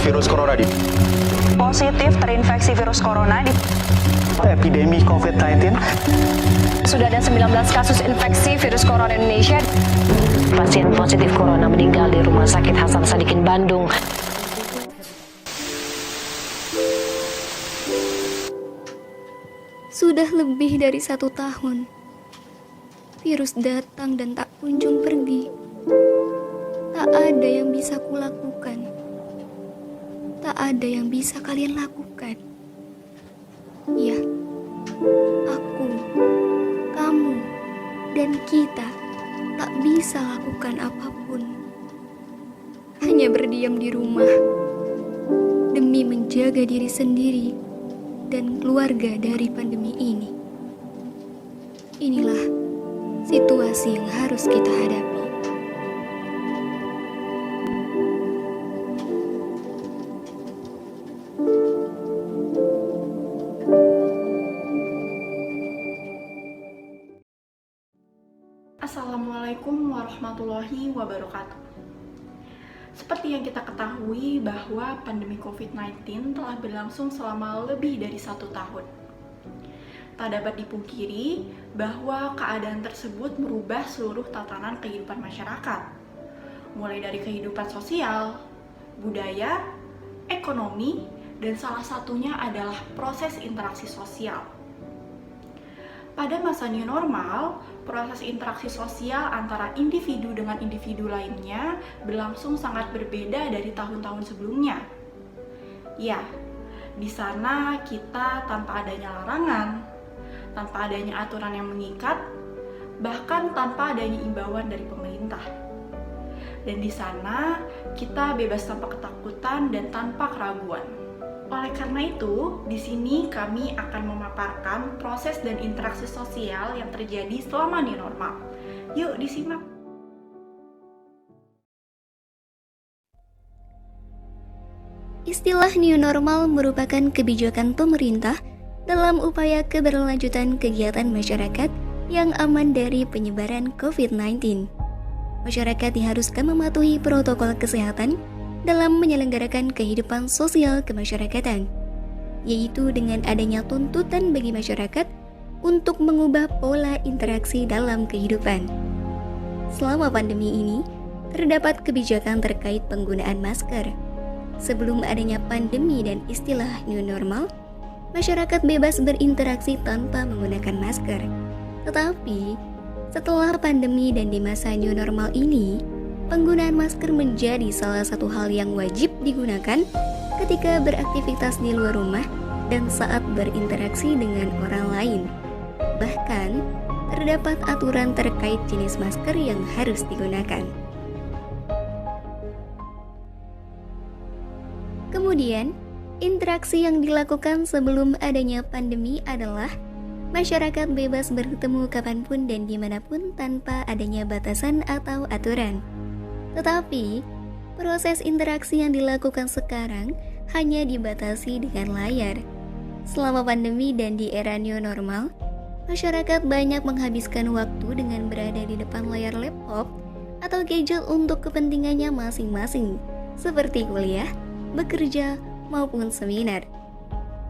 virus corona di positif terinfeksi virus corona di epidemi COVID-19. Sudah ada 19 kasus infeksi virus corona di Indonesia. Pasien positif corona meninggal di Rumah Sakit Hasan Sadikin Bandung. Sudah lebih dari 1 tahun, virus datang dan tak kunjung pergi. Tak ada yang bisa kulakukan. Tak ada yang bisa kalian lakukan. Ya, aku, kamu, dan kita tak bisa lakukan apapun. Hanya berdiam di rumah demi menjaga diri sendiri dan keluarga dari pandemi ini. Inilah situasi yang harus kita hadapi. Assalamualaikum warahmatullahi wabarakatuh. Seperti yang kita ketahui bahwa pandemi COVID-19 telah berlangsung selama lebih dari 1 tahun. Tak dapat dipungkiri bahwa keadaan tersebut merubah seluruh tatanan kehidupan masyarakat, mulai dari kehidupan sosial, budaya, ekonomi, dan salah satunya adalah proses interaksi sosial. Pada masa new normal, proses interaksi sosial antara individu dengan individu lainnya berlangsung sangat berbeda dari tahun-tahun sebelumnya. Ya, di sana kita tanpa adanya larangan, tanpa adanya aturan yang mengikat, bahkan tanpa adanya imbauan dari pemerintah. Dan di sana kita bebas tanpa ketakutan dan tanpa keraguan. Oleh karena itu, di sini kami akan memaparkan proses dan interaksi sosial yang terjadi selama new normal. Yuk disimak. Istilah new normal merupakan kebijakan pemerintah dalam upaya keberlanjutan kegiatan masyarakat yang aman dari penyebaran COVID-19. Masyarakat diharuskan mematuhi protokol kesehatan dalam menyelenggarakan kehidupan sosial kemasyarakatan, yaitu dengan adanya tuntutan bagi masyarakat untuk mengubah pola interaksi dalam kehidupan. Selama pandemi ini, terdapat kebijakan terkait penggunaan masker. Sebelum adanya pandemi dan istilah new normal, masyarakat bebas berinteraksi tanpa menggunakan masker. Tetapi, setelah pandemi dan di masa new normal ini, penggunaan masker menjadi salah satu hal yang wajib digunakan ketika beraktivitas di luar rumah dan saat berinteraksi dengan orang lain. Bahkan, terdapat aturan terkait jenis masker yang harus digunakan. Kemudian, interaksi yang dilakukan sebelum adanya pandemi adalah masyarakat bebas bertemu kapanpun dan dimanapun tanpa adanya batasan atau aturan. Tetapi, proses interaksi yang dilakukan sekarang hanya dibatasi dengan layar. Selama pandemi dan di era new normal, masyarakat banyak menghabiskan waktu dengan berada di depan layar laptop atau gadget untuk kepentingannya masing-masing, seperti kuliah, bekerja, maupun seminar.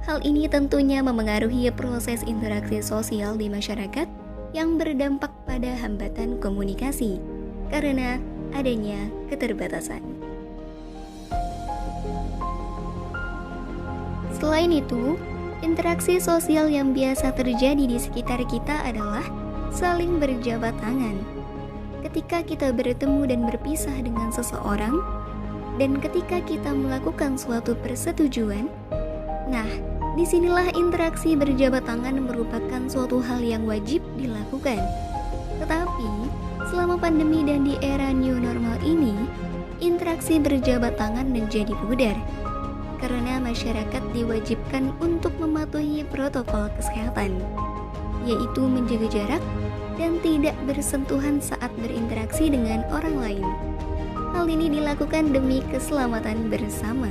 Hal ini tentunya memengaruhi proses interaksi sosial di masyarakat yang berdampak pada hambatan komunikasi, karena adanya keterbatasan. Selain itu, interaksi sosial yang biasa terjadi di sekitar kita adalah saling berjabat tangan. Ketika kita bertemu dan berpisah dengan seseorang, dan ketika kita melakukan suatu persetujuan, nah, disinilah interaksi berjabat tangan merupakan suatu hal yang wajib dilakukan. Tetapi, selama pandemi dan di era new normal ini, interaksi berjabat tangan menjadi pudar karena masyarakat diwajibkan untuk mematuhi protokol kesehatan, yaitu menjaga jarak dan tidak bersentuhan saat berinteraksi dengan orang lain. Hal ini dilakukan demi keselamatan bersama.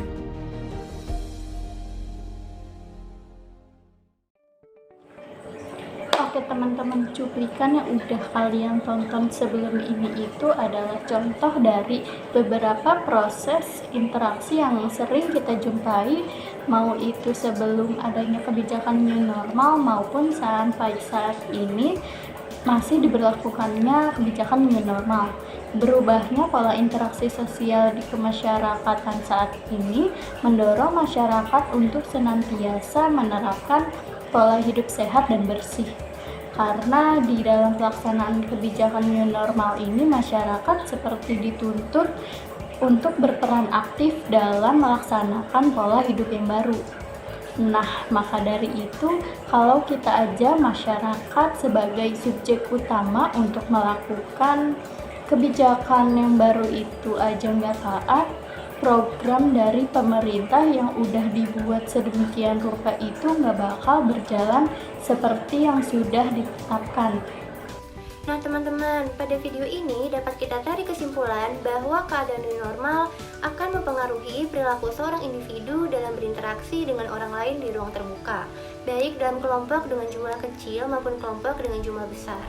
Oke teman-teman, cuplikan yang udah kalian tonton sebelum ini itu adalah contoh dari beberapa proses interaksi yang sering kita jumpai, mau itu sebelum adanya kebijakan new normal maupun sampai saat ini masih diberlakukannya kebijakan new normal. Berubahnya pola interaksi sosial di kemasyarakatan saat ini mendorong masyarakat untuk senantiasa menerapkan pola hidup sehat dan bersih. Karena di dalam pelaksanaan kebijakan new normal ini masyarakat seperti dituntut untuk berperan aktif dalam melaksanakan pola hidup yang baru. Nah, maka dari itu, kalau kita aja masyarakat sebagai subjek utama untuk melakukan kebijakan yang baru itu aja nggak taat, program dari pemerintah yang udah dibuat sedemikian rupa itu nggak bakal berjalan seperti yang sudah ditetapkan. Nah teman-teman, pada video ini dapat kita tarik kesimpulan bahwa keadaan new normal akan mempengaruhi perilaku seorang individu dalam berinteraksi dengan orang lain di ruang terbuka, baik dalam kelompok dengan jumlah kecil maupun kelompok dengan jumlah besar.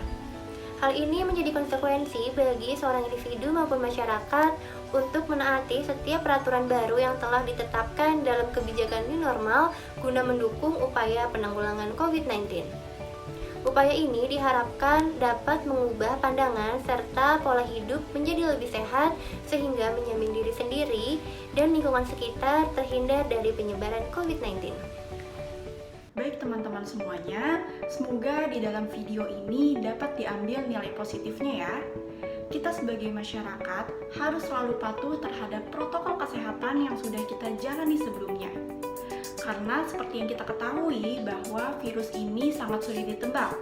Hal ini menjadi konsekuensi bagi seorang individu maupun masyarakat untuk menaati setiap peraturan baru yang telah ditetapkan dalam kebijakan new normal guna mendukung upaya penanggulangan COVID-19. Upaya ini diharapkan dapat mengubah pandangan serta pola hidup menjadi lebih sehat sehingga menjamin diri sendiri dan lingkungan sekitar terhindar dari penyebaran COVID-19. Baik teman-teman semuanya, semoga di dalam video ini dapat diambil nilai positifnya ya. Kita sebagai masyarakat harus selalu patuh terhadap protokol kesehatan yang sudah kita jalani sebelumnya. Karena seperti yang kita ketahui bahwa virus ini sangat sulit ditebak.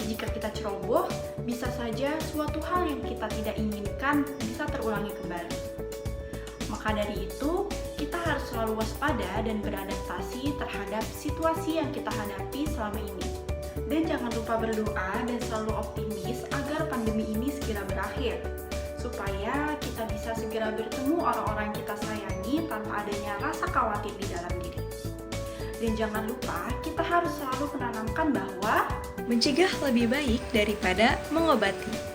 Jika kita ceroboh, bisa saja suatu hal yang kita tidak inginkan bisa terulangi kembali. Maka dari itu, kita harus selalu waspada dan beradaptasi terhadap situasi yang kita hadapi selama ini. Dan jangan lupa berdoa dan selalu optimis agar pandemi ini segera berakhir, supaya kita bisa segera bertemu orang-orang yang kita sayangi tanpa adanya rasa khawatir di dalam diri. Dan jangan lupa, kita harus selalu menanamkan bahwa mencegah lebih baik daripada mengobati.